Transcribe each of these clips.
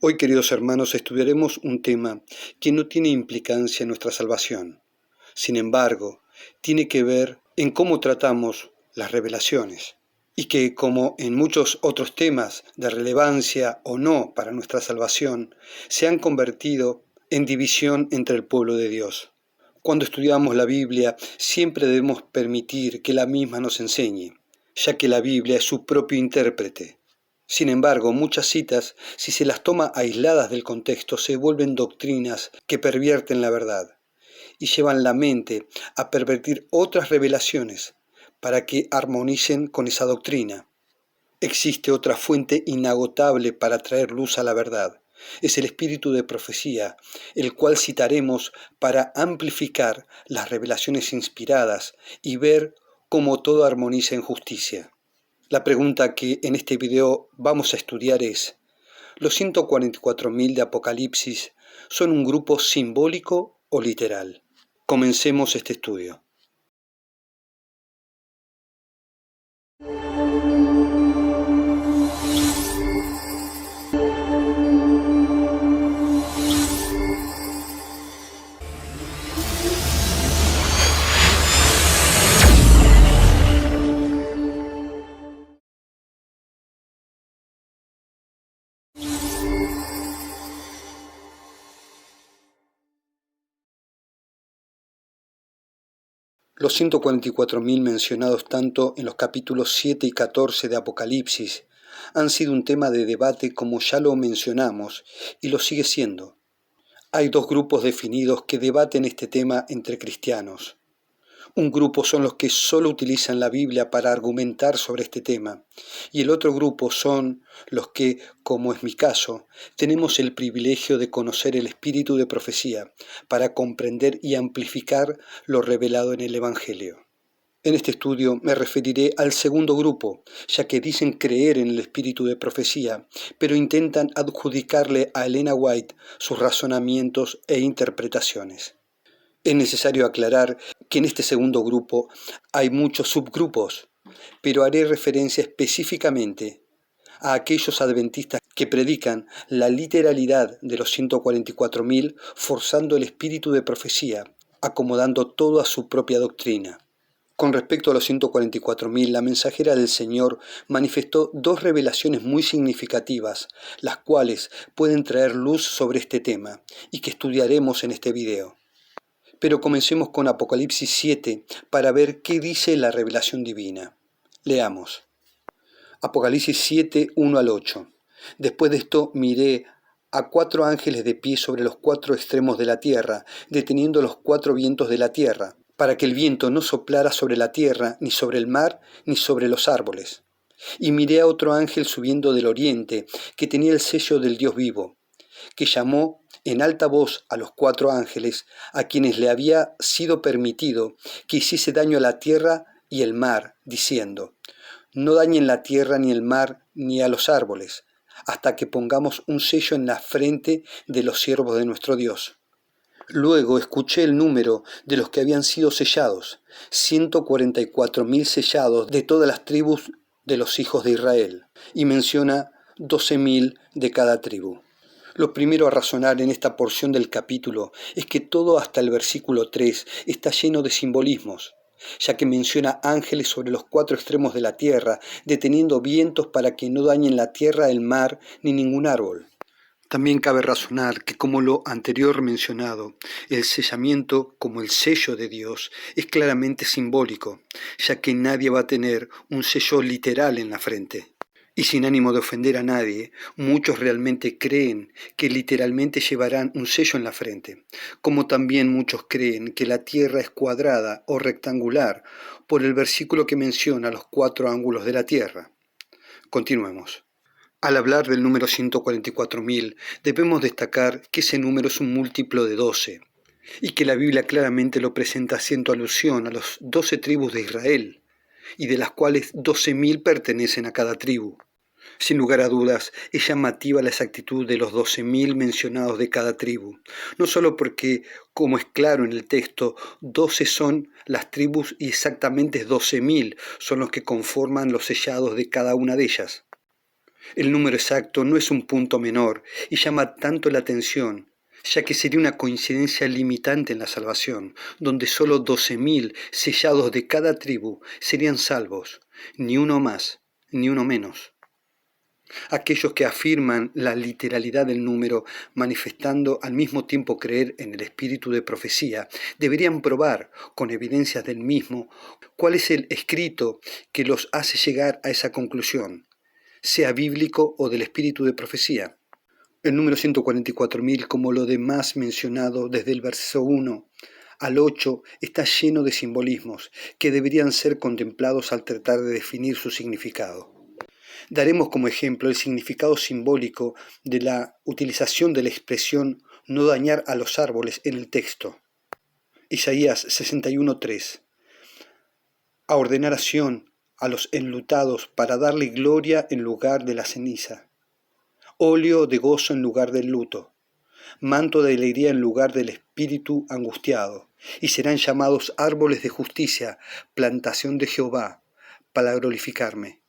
Hoy, queridos hermanos, estudiaremos un tema que no tiene implicancia en nuestra salvación. Sin embargo, tiene que ver en cómo tratamos las revelaciones y que, como en muchos otros temas de relevancia o no para nuestra salvación, se han convertido en división entre el pueblo de Dios. Cuando estudiamos la Biblia, siempre debemos permitir que la misma nos enseñe, ya que la Biblia es su propio intérprete. Sin embargo, muchas citas, si se las toma aisladas del contexto, se vuelven doctrinas que pervierten la verdad y llevan la mente a pervertir otras revelaciones para que armonicen con esa doctrina. Existe otra fuente inagotable para traer luz a la verdad. Es el espíritu de profecía, el cual citaremos para amplificar las revelaciones inspiradas y ver cómo todo armoniza en justicia. La pregunta que en este video vamos a estudiar es: ¿los 144.000 de Apocalipsis son un grupo simbólico o literal? Comencemos este estudio. Los 144.000 mencionados tanto en los capítulos 7 y 14 de Apocalipsis han sido un tema de debate, como ya lo mencionamos, y lo sigue siendo. Hay dos grupos definidos que debaten este tema entre cristianos. Un grupo son los que solo utilizan la Biblia para argumentar sobre este tema, y el otro grupo son los que, como es mi caso, tenemos el privilegio de conocer el espíritu de profecía para comprender y amplificar lo revelado en el Evangelio. En este estudio me referiré al segundo grupo, ya que dicen creer en el espíritu de profecía, pero intentan adjudicarle a Elena White sus razonamientos e interpretaciones. Es necesario aclarar que en este segundo grupo hay muchos subgrupos, pero haré referencia específicamente a aquellos adventistas que predican la literalidad de los 144.000, forzando el espíritu de profecía, acomodando todo a su propia doctrina. Con respecto a los 144.000, la mensajera del Señor manifestó dos revelaciones muy significativas, las cuales pueden traer luz sobre este tema y que estudiaremos en este video. Pero comencemos con Apocalipsis 7 para ver qué dice la revelación divina. Leamos. Apocalipsis 7, 1 al 8. Después de esto miré a 4 ángeles de pie sobre los 4 extremos de la tierra, deteniendo los 4 vientos de la tierra, para que el viento no soplara sobre la tierra, ni sobre el mar, ni sobre los árboles. Y miré a otro ángel subiendo del oriente, que tenía el sello del Dios vivo, que llamó en alta voz a los 4 ángeles, a quienes le había sido permitido que hiciese daño a la tierra y el mar, diciendo: no dañen la tierra, ni el mar, ni a los árboles, hasta que pongamos un sello en la frente de los siervos de nuestro Dios. Luego escuché el número de los que habían sido sellados, 144.000 sellados de todas las tribus de los hijos de Israel, y menciona 12.000 de cada tribu. Lo primero a razonar en esta porción del capítulo es que todo hasta el versículo 3 está lleno de simbolismos, ya que menciona ángeles sobre los 4 extremos de la tierra, deteniendo vientos para que no dañen la tierra, el mar, ni ningún árbol. También cabe razonar que, como lo anterior mencionado, el sellamiento, como el sello de Dios, es claramente simbólico, ya que nadie va a tener un sello literal en la frente. Y sin ánimo de ofender a nadie, muchos realmente creen que literalmente llevarán un sello en la frente, como también muchos creen que la tierra es cuadrada o rectangular por el versículo que menciona los 4 ángulos de la tierra. Continuemos. Al hablar del número 144.000, debemos destacar que ese número es un múltiplo de 12, y que la Biblia claramente lo presenta haciendo alusión a los 12 tribus de Israel, y de las cuales 12.000 pertenecen a cada tribu. Sin lugar a dudas, es llamativa la exactitud de los 12.000 mencionados de cada tribu, no solo porque, como es claro en el texto, 12 son las tribus y exactamente 12.000 son los que conforman los sellados de cada una de ellas, El número exacto no es un punto menor y llama tanto la atención, ya que sería una coincidencia limitante en la salvación, donde solo 12.000 sellados de cada tribu serían salvos, ni uno más, ni uno menos. Aquellos que afirman la literalidad del número, manifestando al mismo tiempo creer en el espíritu de profecía, deberían probar, con evidencias del mismo, cuál es el escrito que los hace llegar a esa conclusión, sea bíblico o del espíritu de profecía. El número 144.000, como lo demás mencionado desde el verso 1 al 8, está lleno de simbolismos que deberían ser contemplados al tratar de definir su significado. Daremos como ejemplo el significado simbólico de la utilización de la expresión no dañar a los árboles en el texto. Isaías 61:3. A ordenar a Sión, a los enlutados, para darle gloria en lugar de la ceniza. Óleo de gozo en lugar del luto. Manto de alegría en lugar del espíritu angustiado. Y serán llamados árboles de justicia, plantación de Jehová, para glorificarme.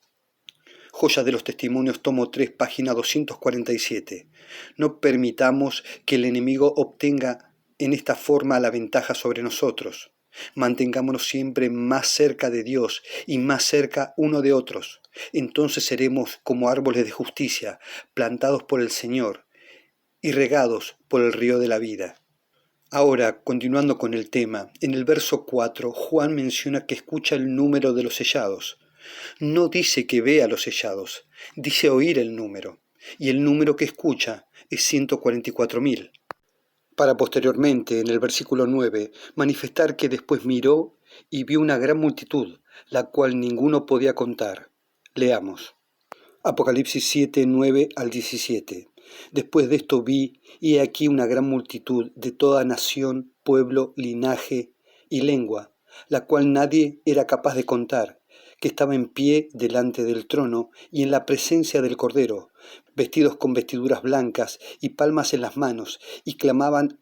Joyas de los Testimonios, tomo 3, página 247. No permitamos que el enemigo obtenga en esta forma la ventaja sobre nosotros. Mantengámonos siempre más cerca de Dios y más cerca uno de otros. Entonces seremos como árboles de justicia, plantados por el Señor y regados por el río de la vida. Ahora, continuando con el tema, en el verso 4, Juan menciona que escucha el número de los sellados. No dice que vea los sellados, dice oír el número, y el número que escucha es 144.000. Para posteriormente, en el versículo 9, manifestar que después miró y vio una gran multitud, la cual ninguno podía contar. Leamos. Apocalipsis 7, 9 al 17. Después de esto vi, y he aquí una gran multitud de toda nación, pueblo, linaje y lengua, la cual nadie era capaz de contar, que estaba en pie delante del trono y en la presencia del Cordero, vestidos con vestiduras blancas y palmas en las manos, y clamaban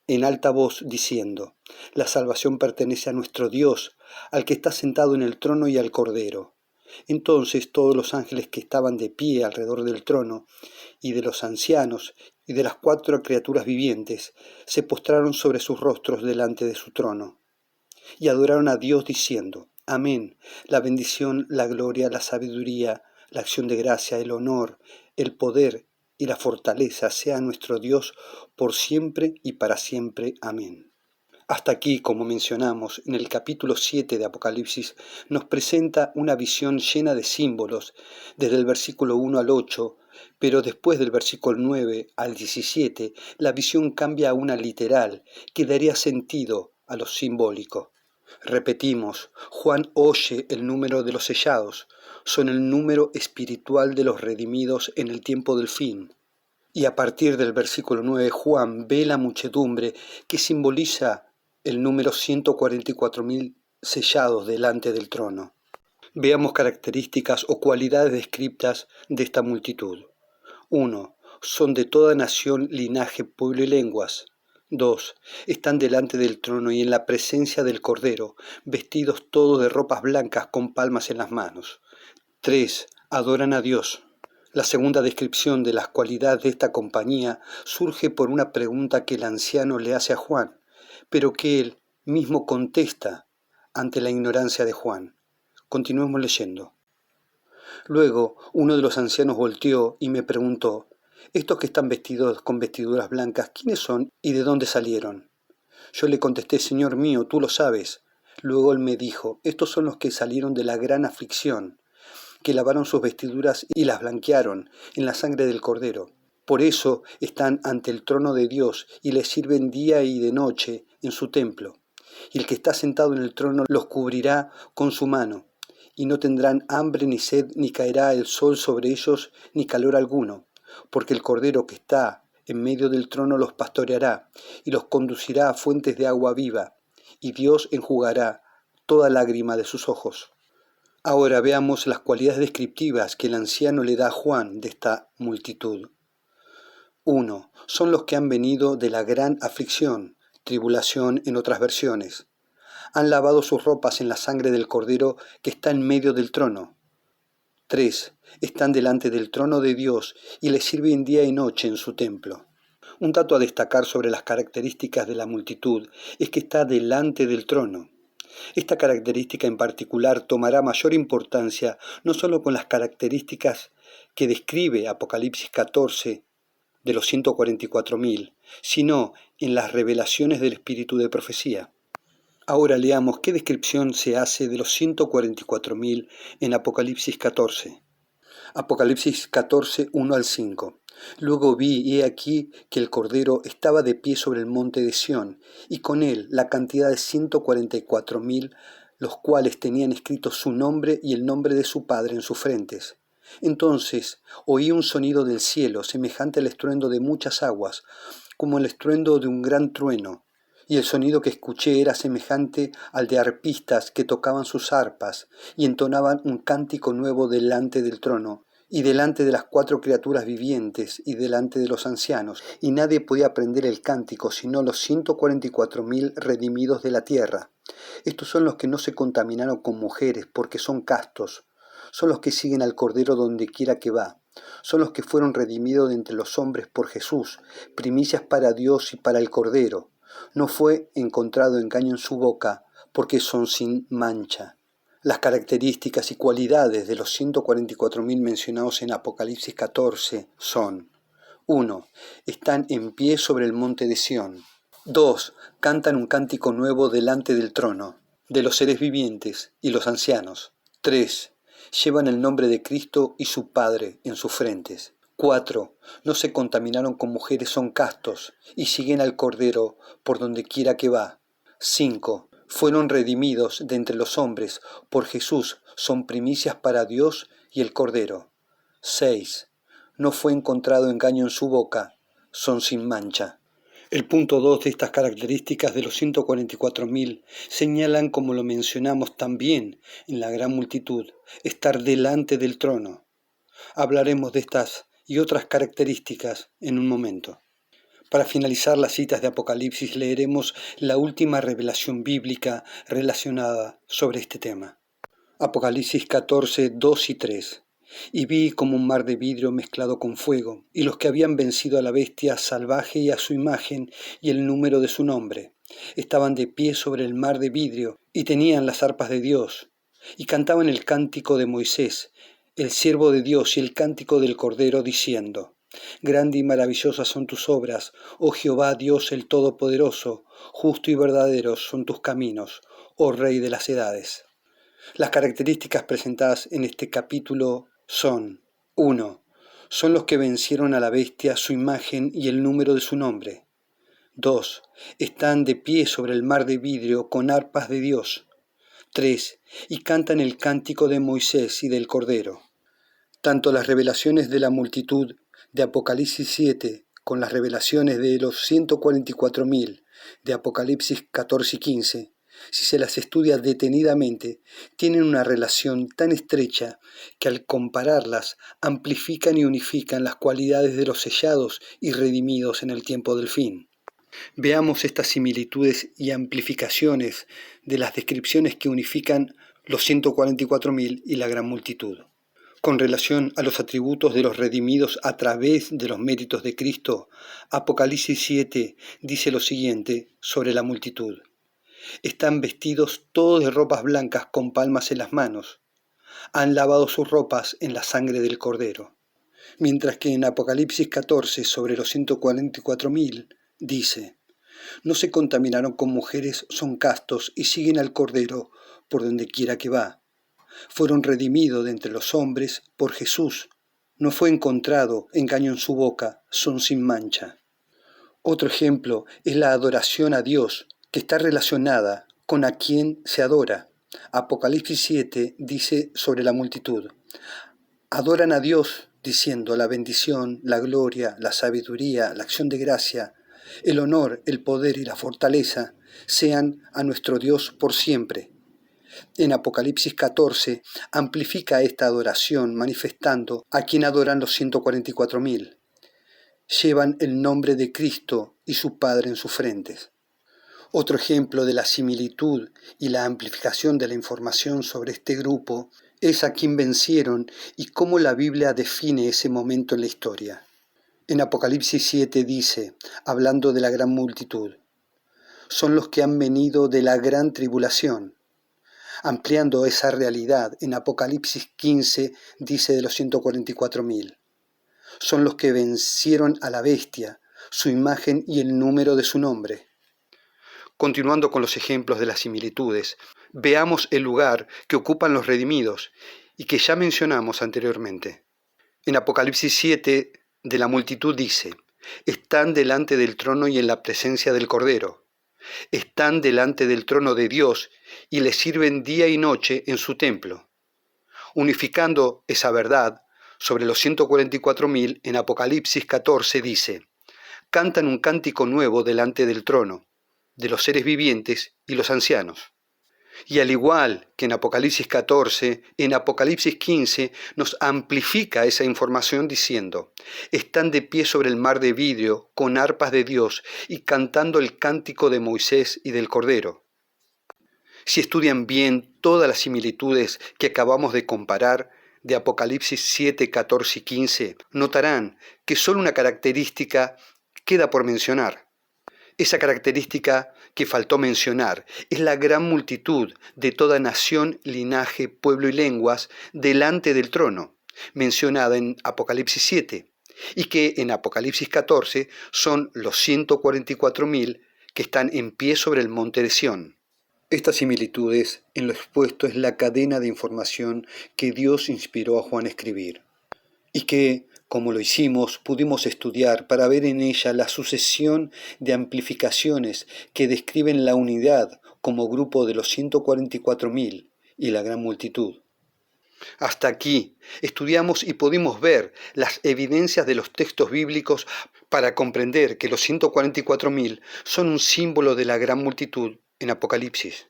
en alta voz diciendo: La salvación pertenece a nuestro Dios, al que está sentado en el trono y al Cordero. Entonces todos los ángeles que estaban de pie alrededor del trono, y de los ancianos, y de las 4 criaturas vivientes, se postraron sobre sus rostros delante de su trono, y adoraron a Dios diciendo: Amén, la bendición, la gloria, la sabiduría, la acción de gracia, el honor, el poder y la fortaleza sea nuestro Dios por siempre y para siempre. Amén. Hasta aquí, como mencionamos, en el capítulo 7 de Apocalipsis, nos presenta una visión llena de símbolos, desde el versículo 1 al 8, pero después del versículo 9 al 17, la visión cambia a una literal, que daría sentido a lo simbólico. Repetimos, Juan oye el número de los sellados, son el número espiritual de los redimidos en el tiempo del fin. Y a partir del versículo 9, Juan ve la muchedumbre que simboliza el número 144.000 sellados delante del trono. Veamos características o cualidades descritas de esta multitud. 1. Son de toda nación, linaje, pueblo y lenguas. 2. Están delante del trono y en la presencia del Cordero, vestidos todos de ropas blancas con palmas en las manos. 3. Adoran a Dios. La segunda descripción de las cualidades de esta compañía surge por una pregunta que el anciano le hace a Juan, pero que él mismo contesta ante la ignorancia de Juan. Continuemos leyendo. Luego uno de los ancianos volteó y me preguntó: «Estos que están vestidos con vestiduras blancas, ¿quiénes son y de dónde salieron?» Yo le contesté: «Señor mío, tú lo sabes». Luego él me dijo: «Estos son los que salieron de la gran aflicción, que lavaron sus vestiduras y las blanquearon en la sangre del Cordero. Por eso están ante el trono de Dios y le sirven día y de noche en su templo. Y el que está sentado en el trono los cubrirá con su mano, y no tendrán hambre ni sed, ni caerá el sol sobre ellos, ni calor alguno, porque el Cordero que está en medio del trono los pastoreará, y los conducirá a fuentes de agua viva, y Dios enjugará toda lágrima de sus ojos». Ahora veamos las cualidades descriptivas que el anciano le da a Juan de esta multitud. 1. Son los que han venido de la gran aflicción, tribulación en otras versiones. Han lavado sus ropas en la sangre del Cordero que está en medio del trono. 3. Están delante del trono de Dios y le sirven día y noche en su templo. Un dato a destacar sobre las características de la multitud es que está delante del trono. Esta característica en particular tomará mayor importancia no solo con las características que describe Apocalipsis 14 de los 144.000, sino en las revelaciones del espíritu de profecía. Ahora leamos qué descripción se hace de los 144.000 en Apocalipsis 14. Apocalipsis 14, 1 al 5. Luego vi, y he aquí, que el Cordero estaba de pie sobre el monte de Sión, y con él la cantidad de 144.000, los cuales tenían escrito su nombre y el nombre de su Padre en sus frentes. Entonces oí un sonido del cielo, semejante al estruendo de muchas aguas, como el estruendo de un gran trueno. Y el sonido que escuché era semejante al de arpistas que tocaban sus arpas y entonaban un cántico nuevo delante del trono, y delante de las 4 criaturas vivientes, y delante de los ancianos. Y nadie podía aprender el cántico, sino los 144.000 redimidos de la tierra. Estos son los que no se contaminaron con mujeres, porque son castos. Son los que siguen al Cordero donde quiera que va. Son los que fueron redimidos de entre los hombres por Jesús, primicias para Dios y para el Cordero. No fue encontrado engaño en su boca, porque son sin mancha. Las características y cualidades de los 144.000 mencionados en Apocalipsis 14 son: 1. Están en pie sobre el monte de Sión. 2. Cantan un cántico nuevo delante del trono, de los seres vivientes y los ancianos. 3. Llevan el nombre de Cristo y su Padre en sus frentes. 4. No se contaminaron con mujeres, son castos, y siguen al Cordero por donde quiera que va. 5. Fueron redimidos de entre los hombres por Jesús, son primicias para Dios y el Cordero. 6. No fue encontrado engaño en su boca, son sin mancha. El punto 2 de estas características de los 144.000 señalan, como lo mencionamos también en la gran multitud, estar delante del trono. Hablaremos de estas y otras características en un momento. Para finalizar las citas de Apocalipsis leeremos la última revelación bíblica relacionada sobre este tema. Apocalipsis 14, 2 y 3. Y vi como un mar de vidrio mezclado con fuego, y los que habían vencido a la bestia salvaje y a su imagen y el número de su nombre, estaban de pie sobre el mar de vidrio, y tenían las arpas de Dios, y cantaban el cántico de Moisés, el siervo de Dios, y el cántico del Cordero, diciendo: Grande y maravillosas son tus obras, oh Jehová Dios el Todopoderoso, justo y verdaderos son tus caminos, oh Rey de las edades. Las características presentadas en este capítulo son: 1. Son los que vencieron a la bestia, su imagen y el número de su nombre. 2. Están de pie sobre el mar de vidrio con arpas de Dios. 3. Y cantan el cántico de Moisés y del Cordero. Tanto las revelaciones de la multitud de Apocalipsis 7 con las revelaciones de los 144.000 de Apocalipsis 14 y 15, si se las estudia detenidamente, tienen una relación tan estrecha que al compararlas amplifican y unifican las cualidades de los sellados y redimidos en el tiempo del fin. Veamos estas similitudes y amplificaciones de las descripciones que unifican los 144.000 y la gran multitud. Con relación a los atributos de los redimidos a través de los méritos de Cristo, Apocalipsis 7 dice lo siguiente sobre la multitud: Están vestidos todos de ropas blancas con palmas en las manos. Han lavado sus ropas en la sangre del Cordero. Mientras que en Apocalipsis 14 sobre los 144.000 dice: No se contaminaron con mujeres, son castos y siguen al Cordero por donde quiera que va. Fueron redimidos de entre los hombres por Jesús. No fue encontrado engaño en su boca, son sin mancha. Otro ejemplo es la adoración a Dios, que está relacionada con a quien se adora. Apocalipsis 7 dice sobre la multitud: Adoran a Dios diciendo: la bendición, la gloria, la sabiduría, la acción de gracia, el honor, el poder y la fortaleza sean a nuestro Dios por siempre. En Apocalipsis 14 amplifica esta adoración manifestando a quien adoran los 144.000. Llevan el nombre de Cristo y su Padre en sus frentes. Otro ejemplo de la similitud y la amplificación de la información sobre este grupo es a quien vencieron y cómo la Biblia define ese momento en la historia. En Apocalipsis 7 dice, hablando de la gran multitud, son los que han venido de la gran tribulación. Ampliando esa realidad, en Apocalipsis 15 dice de los 144.000. Son los que vencieron a la bestia, su imagen y el número de su nombre. Continuando con los ejemplos de las similitudes, veamos el lugar que ocupan los redimidos y que ya mencionamos anteriormente. En Apocalipsis 7 de la multitud dice, están delante del trono y en la presencia del Cordero. Están delante del trono de Dios y le sirven día y noche en su templo. Unificando esa verdad, sobre los 144.000 en Apocalipsis 14 dice, cantan un cántico nuevo delante del trono, de los seres vivientes y los ancianos. Y al igual que en Apocalipsis 14, en Apocalipsis 15 nos amplifica esa información diciendo, están de pie sobre el mar de vidrio con arpas de Dios y cantando el cántico de Moisés y del Cordero. Si estudian bien todas las similitudes que acabamos de comparar de Apocalipsis 7, 14 y 15, notarán que solo una característica queda por mencionar. Esa característica que faltó mencionar es la gran multitud de toda nación, linaje, pueblo y lenguas delante del trono, mencionada en Apocalipsis 7, y que en Apocalipsis 14 son los 144.000 que están en pie sobre el monte de Sión. Estas similitudes en lo expuesto es la cadena de información que Dios inspiró a Juan a escribir, y que, como lo hicimos, pudimos estudiar para ver en ella la sucesión de amplificaciones que describen la unidad como grupo de los 144.000 y la gran multitud. Hasta aquí estudiamos y pudimos ver las evidencias de los textos bíblicos para comprender que los 144.000 son un símbolo de la gran multitud en Apocalipsis.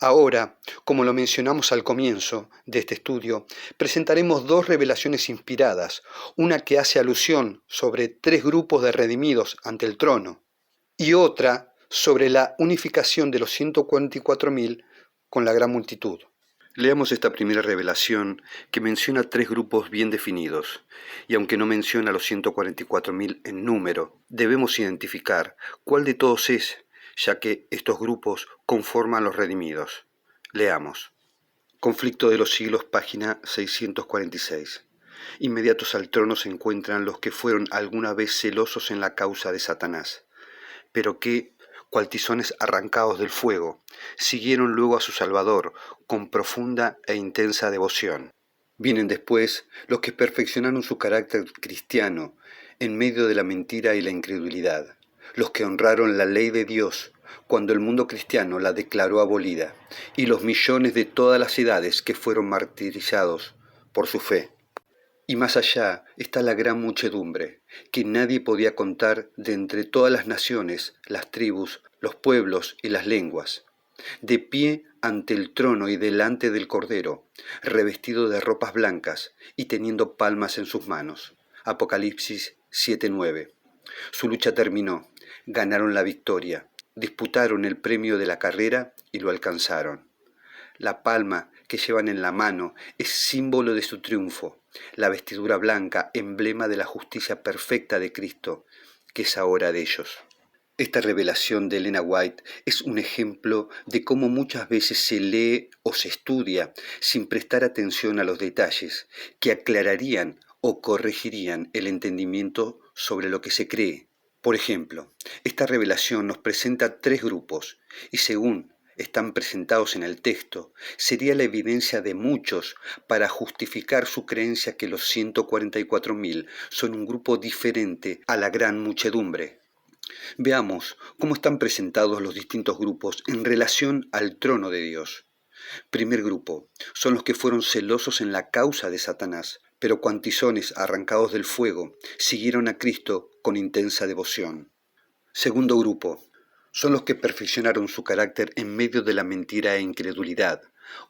Ahora, como lo mencionamos al comienzo de este estudio, presentaremos dos revelaciones inspiradas, una que hace alusión sobre 3 grupos de redimidos ante el trono y otra sobre la unificación de los 144.000 con la gran multitud. Leamos esta primera revelación que menciona 3 grupos bien definidos, y aunque no menciona a los 144.000 en número, debemos identificar cuál de todos es, ya que estos grupos conforman los redimidos. Leamos. Conflicto de los siglos, página 646. Inmediatos al trono se encuentran los que fueron alguna vez celosos en la causa de Satanás, pero que, cual tizones arrancados del fuego, siguieron luego a su Salvador con profunda e intensa devoción. Vienen después los que perfeccionaron su carácter cristiano en medio de la mentira y la incredulidad, los que honraron la ley de Dios cuando el mundo cristiano la declaró abolida, y los millones de todas las edades que fueron martirizados por su fe. Y más allá está la gran muchedumbre, que nadie podía contar de entre todas las naciones, las tribus, los pueblos y las lenguas, de pie ante el trono y delante del Cordero, revestido de ropas blancas y teniendo palmas en sus manos. Apocalipsis 7:9. Su lucha terminó, ganaron la victoria, disputaron el premio de la carrera y lo alcanzaron. La palma que llevan en la mano es símbolo de su triunfo, la vestidura blanca, emblema de la justicia perfecta de Cristo, que es ahora de ellos. Esta revelación de Elena White es un ejemplo de cómo muchas veces se lee o se estudia sin prestar atención a los detalles que aclararían o corregirían el entendimiento sobre lo que se cree. Por ejemplo, esta revelación nos presenta 3 grupos y según están presentados en el texto, sería la evidencia de muchos para justificar su creencia que los 144.000 son un grupo diferente a la gran muchedumbre. Veamos cómo están presentados los distintos grupos en relación al trono de Dios. Primer grupo, son los que fueron celosos en la causa de Satanás, pero cuan tizones arrancados del fuego siguieron a Cristo con intensa devoción. Segundo grupo, son los que perfeccionaron su carácter en medio de la mentira e incredulidad,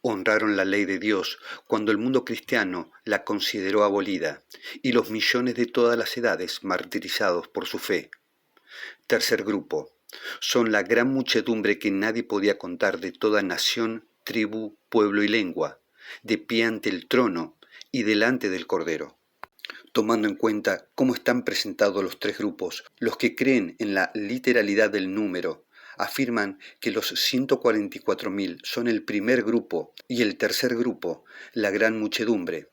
honraron la ley de Dios cuando el mundo cristiano la consideró abolida, y los millones de todas las edades martirizados por su fe. Tercer grupo, son la gran muchedumbre que nadie podía contar de toda nación, tribu, pueblo y lengua, de pie ante el trono y delante del Cordero. Tomando en cuenta cómo están presentados los tres grupos, los que creen en la literalidad del número afirman que los 144.000 son el primer grupo y el tercer grupo, la gran muchedumbre,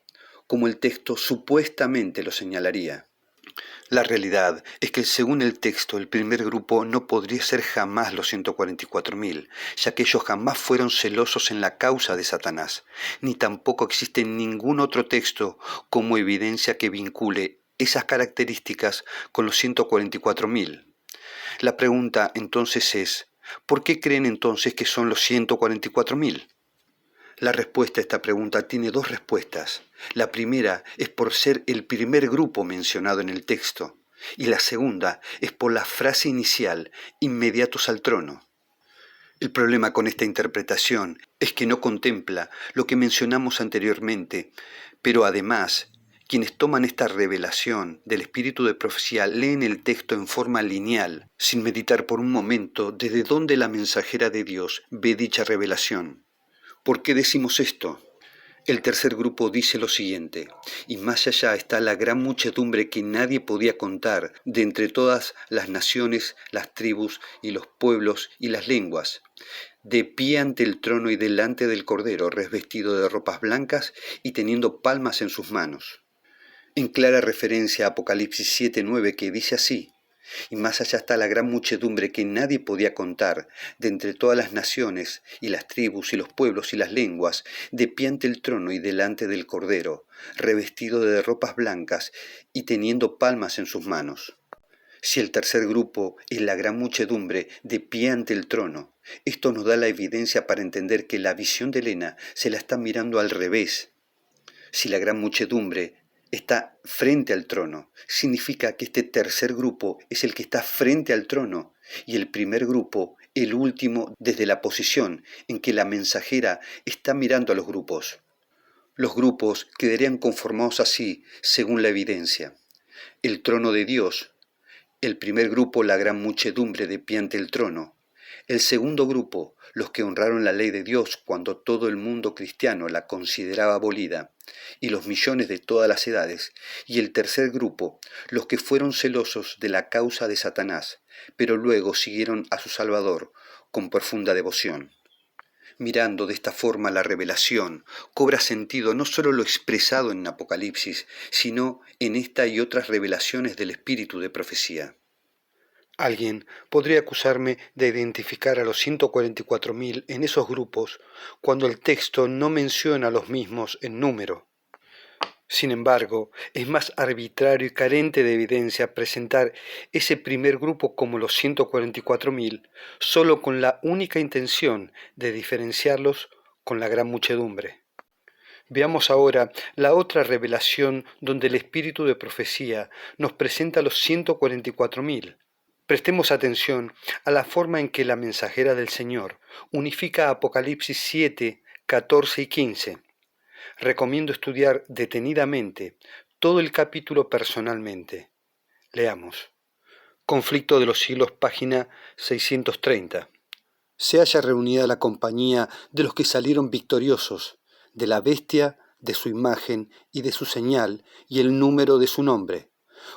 como el texto supuestamente lo señalaría. La realidad es que según el texto el primer grupo no podría ser jamás los 144.000, ya que ellos jamás fueron celosos en la causa de Satanás, ni tampoco existe ningún otro texto como evidencia que vincule esas características con los 144.000. La pregunta entonces es, ¿por qué creen entonces que son los 144.000? La respuesta a esta pregunta tiene dos respuestas. La primera es por ser el primer grupo mencionado en el texto, y la segunda es por la frase inicial, inmediatos al trono. El problema con esta interpretación es que no contempla lo que mencionamos anteriormente, pero además, quienes toman esta revelación del espíritu de profecía leen el texto en forma lineal, sin meditar por un momento desde dónde la mensajera de Dios ve dicha revelación. ¿Por qué decimos esto? El tercer grupo dice lo siguiente: y más allá está la gran muchedumbre que nadie podía contar, de entre todas las naciones, las tribus y los pueblos y las lenguas, de pie ante el trono y delante del Cordero, revestido de ropas blancas y teniendo palmas en sus manos. En clara referencia a Apocalipsis 7:9, que dice así: y más allá está la gran muchedumbre que nadie podía contar, de entre todas las naciones, y las tribus, y los pueblos, y las lenguas, de pie ante el trono y delante del Cordero, revestido de ropas blancas, y teniendo palmas en sus manos. Si el tercer grupo es la gran muchedumbre de pie ante el trono, esto nos da la evidencia para entender que la visión de Elena se la está mirando al revés. Si la gran muchedumbre está frente al trono, significa que este tercer grupo es el que está frente al trono y el primer grupo, el último, desde la posición en que la mensajera está mirando a los grupos. Los grupos quedarían conformados así, según la evidencia: el trono de Dios, el primer grupo, la gran muchedumbre de pie ante el trono; el segundo grupo, los que honraron la ley de Dios cuando todo el mundo cristiano la consideraba abolida, y los millones de todas las edades; y el tercer grupo, los que fueron celosos de la causa de Satanás, pero luego siguieron a su Salvador con profunda devoción. Mirando de esta forma la revelación, cobra sentido no solo lo expresado en Apocalipsis, sino en esta y otras revelaciones del espíritu de profecía. Alguien podría acusarme de identificar a los 144.000 en esos grupos cuando el texto no menciona a los mismos en número. Sin embargo, es más arbitrario y carente de evidencia presentar ese primer grupo como los 144.000 solo con la única intención de diferenciarlos con la gran muchedumbre. Veamos ahora la otra revelación donde el espíritu de profecía nos presenta a los 144.000. Prestemos atención a la forma en que la mensajera del Señor unifica Apocalipsis 7, 14 y 15. Recomiendo estudiar detenidamente todo el capítulo personalmente. Leamos. Conflicto de los siglos, página 630. Se halla reunida la compañía de los que salieron victoriosos, de la bestia, de su imagen y de su señal, y el número de su nombre,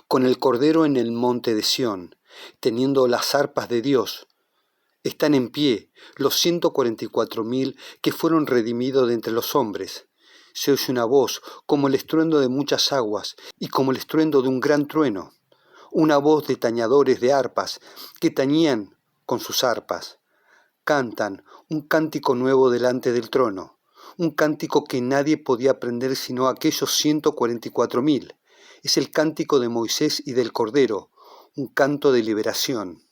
con el Cordero en el monte de Sión, teniendo las arpas de Dios. Están en pie los 144.000 que fueron redimidos de entre los hombres. Se oye una voz como el estruendo de muchas aguas y como el estruendo de un gran trueno, una voz de tañedores de arpas que tañían con sus arpas. Cantan un cántico nuevo delante del trono, un cántico que nadie podía aprender sino aquellos 144.000. Es el cántico de Moisés y del Cordero, un canto de liberación.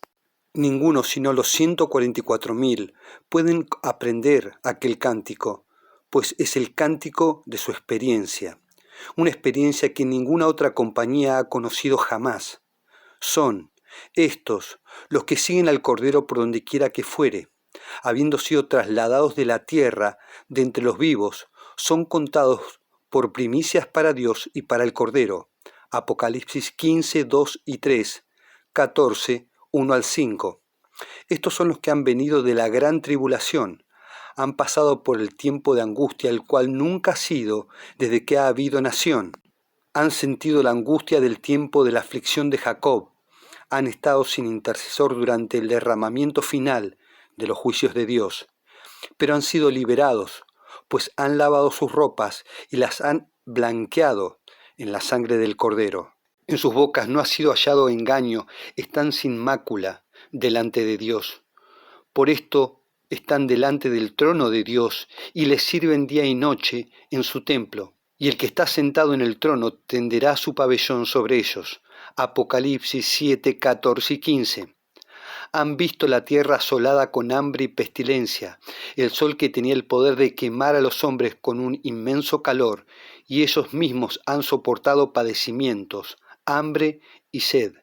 Ninguno sino los 144.000 pueden aprender aquel cántico, pues es el cántico de su experiencia, una experiencia que ninguna otra compañía ha conocido jamás. Son estos los que siguen al Cordero por donde quiera que fuere, habiendo sido trasladados de la tierra, de entre los vivos, son contados por primicias para Dios y para el Cordero. Apocalipsis 15, 2 y 3, 14, 1 al 5. Estos son los que han venido de la gran tribulación, han pasado por el tiempo de angustia, el cual nunca ha sido desde que ha habido nación. Han sentido la angustia del tiempo de la aflicción de Jacob. Han estado sin intercesor durante el derramamiento final de los juicios de Dios. Pero han sido liberados, pues han lavado sus ropas y las han blanqueado en la sangre del Cordero. En sus bocas no ha sido hallado engaño, están sin mácula delante de Dios. Por esto están delante del trono de Dios y le sirven día y noche en su templo. Y el que está sentado en el trono tenderá su pabellón sobre ellos. Apocalipsis 7, 14 y 15. Han visto la tierra asolada con hambre y pestilencia, el sol que tenía el poder de quemar a los hombres con un inmenso calor, y ellos mismos han soportado padecimientos, hambre y sed.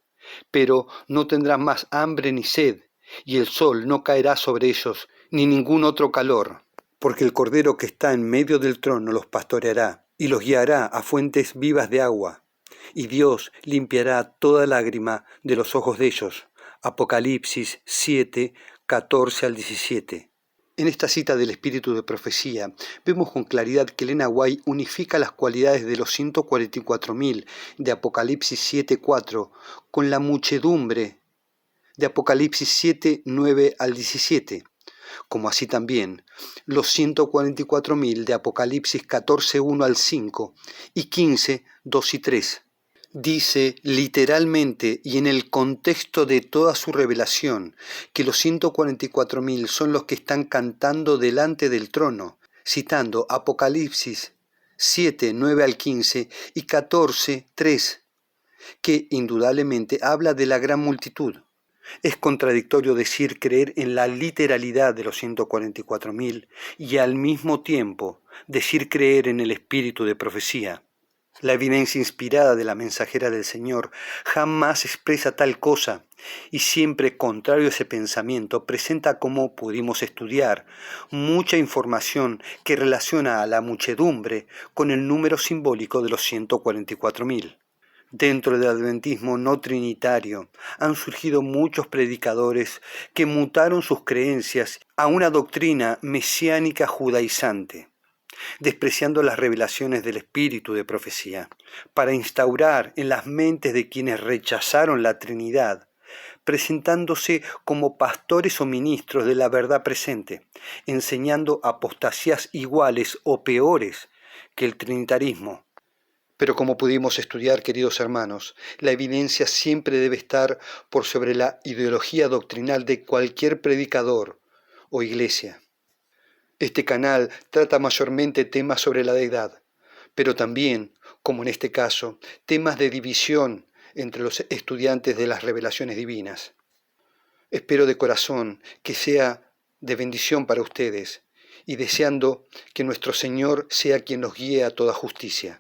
Pero no tendrán más hambre ni sed, y el sol no caerá sobre ellos, ni ningún otro calor, porque el Cordero que está en medio del trono los pastoreará, y los guiará a fuentes vivas de agua, y Dios limpiará toda lágrima de los ojos de ellos. Apocalipsis 7, 14 al 17. En esta cita del espíritu de profecía, vemos con claridad que Elena White unifica las cualidades de los 144.000 de Apocalipsis 7, 4 con la muchedumbre de Apocalipsis 7, 9 al 17, como así también los 144.000 de Apocalipsis 14, 1 al 5 y 15, 2 y 3. Dice literalmente y en el contexto de toda su revelación que los 144.000 son los que están cantando delante del trono, citando Apocalipsis 7, 9 al 15 y 14, 3, que indudablemente habla de la gran multitud. Es contradictorio decir creer en la literalidad de los 144.000 y al mismo tiempo decir creer en el espíritu de profecía. La evidencia inspirada de la mensajera del Señor jamás expresa tal cosa y siempre contrario a ese pensamiento presenta, como pudimos estudiar, mucha información que relaciona a la muchedumbre con el número simbólico de los 144.000. Dentro del adventismo no trinitario han surgido muchos predicadores que mutaron sus creencias a una doctrina mesiánica judaizante, despreciando las revelaciones del espíritu de profecía, para instaurar en las mentes de quienes rechazaron la Trinidad, presentándose como pastores o ministros de la verdad presente, enseñando apostasías iguales o peores que el trinitarismo. Pero como pudimos estudiar, queridos hermanos, la evidencia siempre debe estar por sobre la ideología doctrinal de cualquier predicador o iglesia. Este canal trata mayormente temas sobre la deidad, pero también, como en este caso, temas de división entre los estudiantes de las revelaciones divinas. Espero de corazón que sea de bendición para ustedes y deseando que nuestro Señor sea quien los guíe a toda justicia.